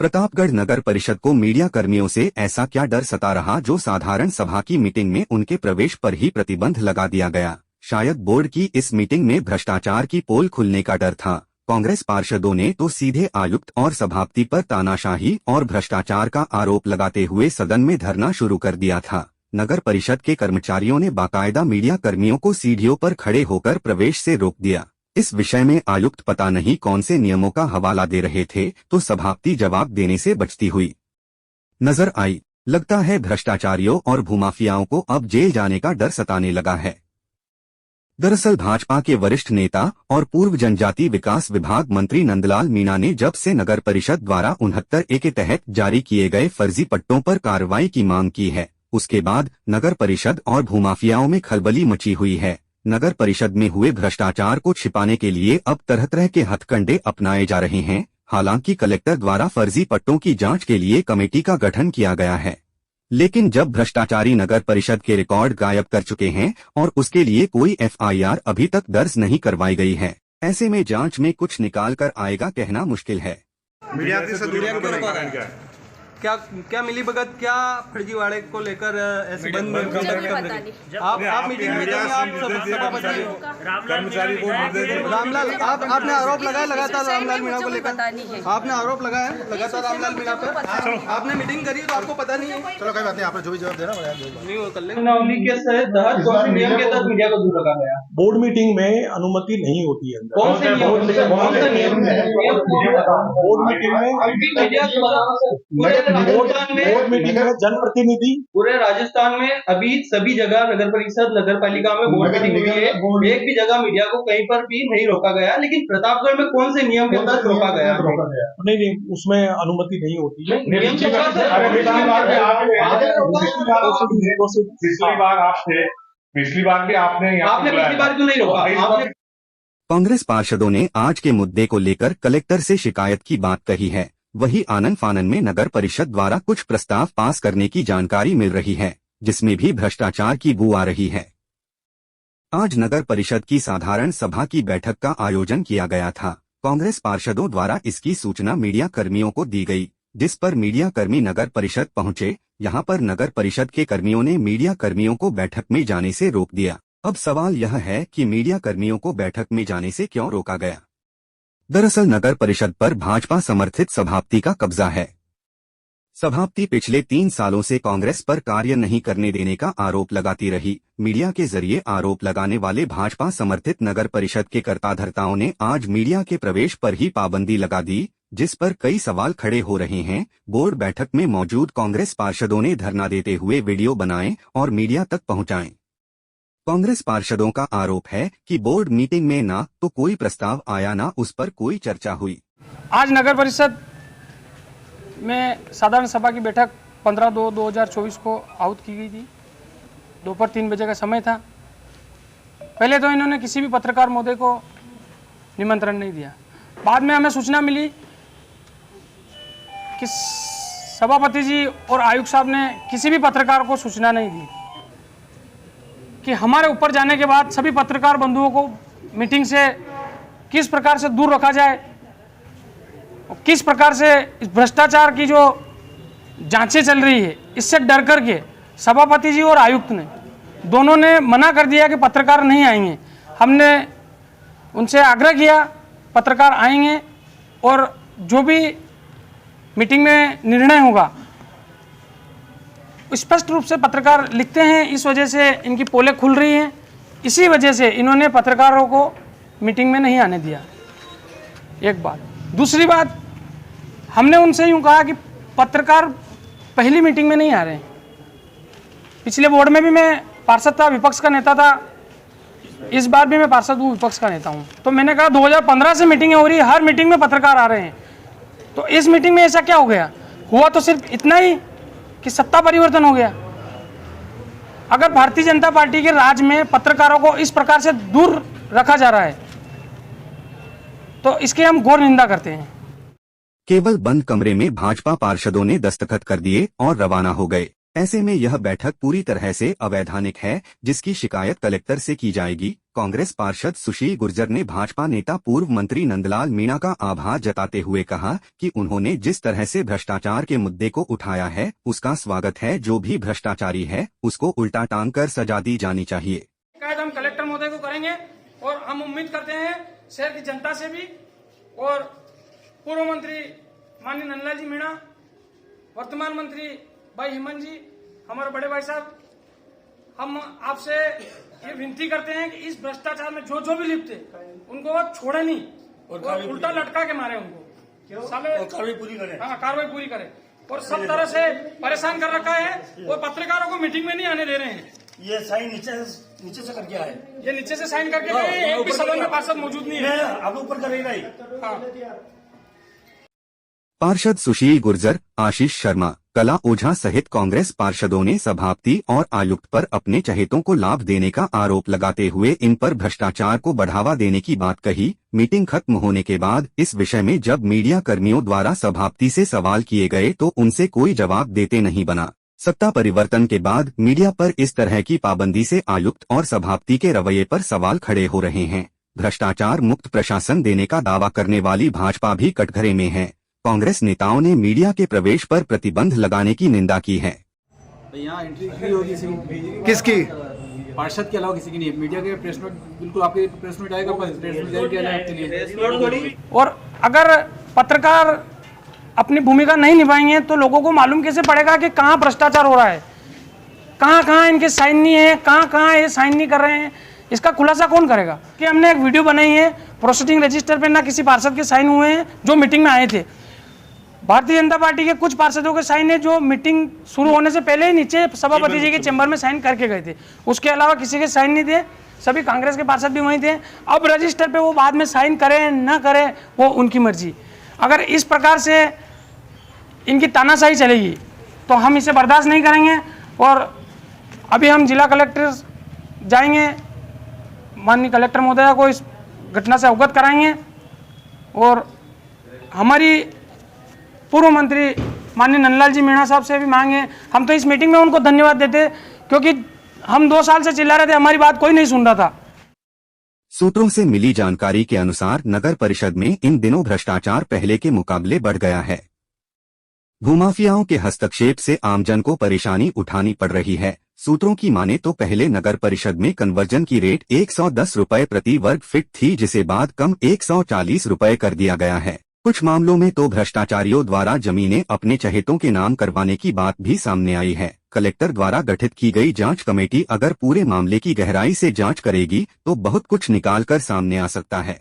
प्रतापगढ़ नगर परिषद को मीडिया कर्मियों से ऐसा क्या डर सता रहा जो साधारण सभा की मीटिंग में उनके प्रवेश पर ही प्रतिबंध लगा दिया गया। शायद बोर्ड की इस मीटिंग में भ्रष्टाचार की पोल खुलने का डर था। कांग्रेस पार्षदों ने तो सीधे आयुक्त और सभापति पर तानाशाही और भ्रष्टाचार का आरोप लगाते हुए सदन में धरना शुरू कर दिया था। नगर परिषद के कर्मचारियों ने बाकायदा मीडिया कर्मियों को सीढ़ियों पर खड़े होकर प्रवेश से रोक दिया। इस विषय में आयुक्त पता नहीं कौन से नियमों का हवाला दे रहे थे तो सभापति जवाब देने से बचती हुई नजर आई। लगता है भ्रष्टाचारियों और भूमाफियाओं को अब जेल जाने का डर सताने लगा है। दरअसल भाजपा के वरिष्ठ नेता और पूर्व जनजाति विकास विभाग मंत्री नंदलाल मीणा ने जब से नगर परिषद द्वारा 69A के तहत जारी किए गए फर्जी पट्टों पर कार्रवाई की मांग की है, उसके बाद नगर परिषद और भूमाफियाओं में खलबली मची हुई है। नगर परिषद में हुए भ्रष्टाचार को छिपाने के लिए अब तरह तरह के हथकंडे अपनाए जा रहे हैं। हालांकि कलेक्टर द्वारा फर्जी पट्टों की जांच के लिए कमेटी का गठन किया गया है, लेकिन जब भ्रष्टाचारी नगर परिषद के रिकॉर्ड गायब कर चुके हैं और उसके लिए कोई FIR अभी तक दर्ज नहीं करवाई गई है, ऐसे में जांच में कुछ निकाल कर आएगा कहना मुश्किल है। क्या मिली भगत, क्या फर्जीवाड़े को लेकर ऐसे बंद में आप मीटिंग में आप सभापति कर्मचारी को रामलाल आपने आरोप लगाया लगातार रामलाल मीणा को लेकर, आपने आरोप लगाया लगातार रामलाल मीणा पर, आपने मीटिंग करी तो आपको पता नहीं है। चलो कोई बात नहीं, आपने जो भी जवाब देना नहीं वो कर लेंगे के तहत कौन से नियम के तहत मीडिया को दूर रखा गया। बोर्ड मीटिंग में अनुमति नहीं होती है। कौन से नियम बोर्ड मीटिंग में बोर्ड मीटिंग में जनप्रतिनिधि पूरे राजस्थान में अभी सभी जगह नगर परिषद नगर पालिका में बोर्ड मीटिंग हुई है, एक भी जगह मीडिया को कहीं पर भी नहीं रोका गया, लेकिन प्रतापगढ़ में कौन से नियम के तहत रोका गया? नहीं, उसमें अनुमति नहीं होती है। पिछली बार भी आपने पिछली बार क्यों नहीं रोका? कांग्रेस पार्षदों ने आज के मुद्दे को लेकर कलेक्टर से शिकायत की बात कही है। वही आनन फानन में नगर परिषद द्वारा कुछ प्रस्ताव पास करने की जानकारी मिल रही है, जिसमें भी भ्रष्टाचार की बू आ रही है। आज नगर परिषद की साधारण सभा की बैठक का आयोजन किया गया था। कांग्रेस पार्षदों द्वारा इसकी सूचना मीडिया कर्मियों को दी गई, जिस पर मीडिया कर्मी नगर परिषद पहुंचे। यहां पर नगर परिषद के कर्मियों ने मीडिया कर्मियों को बैठक में जाने से रोक दिया। अब सवाल यह है कि मीडिया कर्मियों को बैठक में जाने से क्यों रोका गया? दरअसल नगर परिषद पर भाजपा समर्थित सभापति का कब्जा है। सभापति पिछले 3 सालों से कांग्रेस पर कार्य नहीं करने देने का आरोप लगाती रही। मीडिया के जरिए आरोप लगाने वाले भाजपा समर्थित नगर परिषद के कर्ताधर्ताओं ने आज मीडिया के प्रवेश पर ही पाबंदी लगा दी, जिस पर कई सवाल खड़े हो रहे हैं। बोर्ड बैठक में मौजूद कांग्रेस पार्षदों ने धरना देते हुए वीडियो बनाए और मीडिया तक पहुंचाए। कांग्रेस पार्षदों का आरोप है कि बोर्ड मीटिंग में ना तो कोई प्रस्ताव आया, ना उस पर कोई चर्चा हुई। आज नगर परिषद में साधारण सभा की बैठक 15/2/2024 को आहूत की गई थी। दोपहर 3 बजे का समय था। पहले तो इन्होंने किसी भी पत्रकार महोदय को निमंत्रण नहीं दिया। बाद में हमें सूचना मिली कि सभापति जी और आयुक्त साहब ने किसी भी पत्रकार को सूचना नहीं दी कि हमारे ऊपर जाने के बाद सभी पत्रकार बंधुओं को मीटिंग से किस प्रकार से दूर रखा जाए और किस प्रकार से इस भ्रष्टाचार की जो जांचें चल रही है इससे डर करके सभापति जी और आयुक्त ने दोनों ने मना कर दिया कि पत्रकार नहीं आएंगे। हमने उनसे आग्रह किया पत्रकार आएंगे और जो भी मीटिंग में निर्णय होगा स्पष्ट रूप से पत्रकार लिखते हैं। इस वजह से इनकी पोलें खुल रही हैं। इसी वजह से इन्होंने पत्रकारों को मीटिंग में नहीं आने दिया। एक बात। दूसरी बात, हमने उनसे यूं कहा कि पत्रकार पहली मीटिंग में नहीं आ रहे हैं। पिछले बोर्ड में भी मैं पार्षद था, विपक्ष का नेता था, इस बार भी मैं पार्षद हूँ, विपक्ष का नेता हूँ। तो मैंने कहा 2015 से मीटिंगें हो रही है, हर मीटिंग में पत्रकार आ रहे हैं, तो इस मीटिंग में ऐसा क्या हो गया? हुआ तो सिर्फ इतना ही कि सत्ता परिवर्तन हो गया। अगर भारतीय जनता पार्टी के राज में पत्रकारों को इस प्रकार से दूर रखा जा रहा है तो इसकी हम घोर निंदा करते हैं। केवल बंद कमरे में भाजपा पार्षदों ने दस्तखत कर दिए और रवाना हो गए। ऐसे में यह बैठक पूरी तरह से अवैधानिक है, जिसकी शिकायत कलेक्टर से की जाएगी। कांग्रेस पार्षद सुशील गुर्जर ने भाजपा नेता पूर्व मंत्री नंदलाल मीणा का आभार जताते हुए कहा कि उन्होंने जिस तरह से भ्रष्टाचार के मुद्दे को उठाया है उसका स्वागत है। जो भी भ्रष्टाचारी है उसको उल्टा टांग कर सजा दी जानी चाहिए। शिकायत हम कलेक्टर महोदय को करेंगे और हम उम्मीद करते हैं शहर की जनता से भी, और पूर्व मंत्री माननीय नंदलाल जी मीणा, वर्तमान मंत्री भाई हेमंत जी, हमारे बड़े भाई साहब, हम आपसे ये विनती करते हैं कि इस भ्रष्टाचार में जो भी लिप्त है उनको वो छोड़े नहीं और उल्टा लटका के मारे उनको, कार्रवाई पूरी करें। हाँ, कार्रवाई पूरी करें। और सब तरह से परेशान कर रखा है, वो पत्रकारों को मीटिंग में नहीं आने दे रहे हैं। ये साइन नीचे से करके आए, ये नीचे से साइन करके गए, एक भी सदन में पार्षद मौजूद नहीं है। अब ऊपर करेगा ही। हाँ। पार्षद सुशील गुर्जर, आशीष शर्मा, कला ओझा सहित कांग्रेस पार्षदों ने सभापति और आयुक्त पर अपने चहेतों को लाभ देने का आरोप लगाते हुए इन पर भ्रष्टाचार को बढ़ावा देने की बात कही। मीटिंग खत्म होने के बाद इस विषय में जब मीडिया कर्मियों द्वारा सभापति से सवाल किए गए तो उनसे कोई जवाब देते नहीं बना। सत्ता परिवर्तन के बाद मीडिया पर इस तरह की पाबंदी से आयुक्त और सभापति के रवैये पर सवाल खड़े हो रहे हैं। भ्रष्टाचार मुक्त प्रशासन देने का दावा करने वाली भाजपा भी कटघरे में है। कांग्रेस नेताओं ने मीडिया के प्रवेश पर प्रतिबंध लगाने की निंदा की है। यहाँ एंट्री फ्री होगी किसकी? पार्षद के अलावा किसी की नहीं। मीडिया के प्रेस नोट, बिल्कुल आपके प्रेस नोट आएगा, प्रेस नोट जारी किया जाए आपके लिए। और अगर पत्रकार अपनी भूमिका नहीं निभाएंगे तो लोगों को मालूम कैसे पड़ेगा कि कहाँ भ्रष्टाचार हो रहा है, कहाँ इनके साइन नहीं है, कहाँ ये साइन नहीं कर रहे हैं। इसका खुलासा कौन करेगा? कि हमने एक वीडियो बनाई है, प्रोसीडिंग रजिस्टर पे ना किसी पार्षद के साइन हुए हैं जो मीटिंग में आए थे। भारतीय जनता पार्टी के कुछ पार्षदों के साइन है जो मीटिंग शुरू होने से पहले ही नीचे सभापति जी के चैम्बर में साइन करके गए थे। उसके अलावा किसी के साइन नहीं थे, सभी कांग्रेस के पार्षद भी वहीं थे। अब रजिस्टर पे वो बाद में साइन करें ना करें वो उनकी मर्जी। अगर इस प्रकार से इनकी तानाशाही चलेगी तो हम इसे बर्दाश्त नहीं करेंगे और अभी हम जिला कलेक्टर जाएंगे, माननीय कलेक्टर महोदया को इस घटना से अवगत कराएंगे और हमारी पूर्व मंत्री माननीय नंदलाल जी मीणा साहब से भी मांगे। हम तो इस मीटिंग में उनको धन्यवाद देते क्योंकि हम 2 साल से चिल्ला रहे थे, हमारी बात कोई नहीं सुन रहा था। सूत्रों से मिली जानकारी के अनुसार नगर परिषद में इन दिनों भ्रष्टाचार पहले के मुकाबले बढ़ गया है। भूमाफियाओं के हस्तक्षेप से आमजन को परेशानी उठानी पड़ रही है। सूत्रों की माने तो पहले नगर परिषद में कन्वर्जन की रेट 110 रुपए प्रति वर्ग फीट थी, जिसे बाद कम 140 रुपए कर दिया गया है। कुछ मामलों में तो भ्रष्टाचारियों द्वारा जमीनें अपने चहेतों के नाम करवाने की बात भी सामने आई है। कलेक्टर द्वारा गठित की गई जांच कमेटी अगर पूरे मामले की गहराई से जांच करेगी तो बहुत कुछ निकाल कर सामने आ सकता है।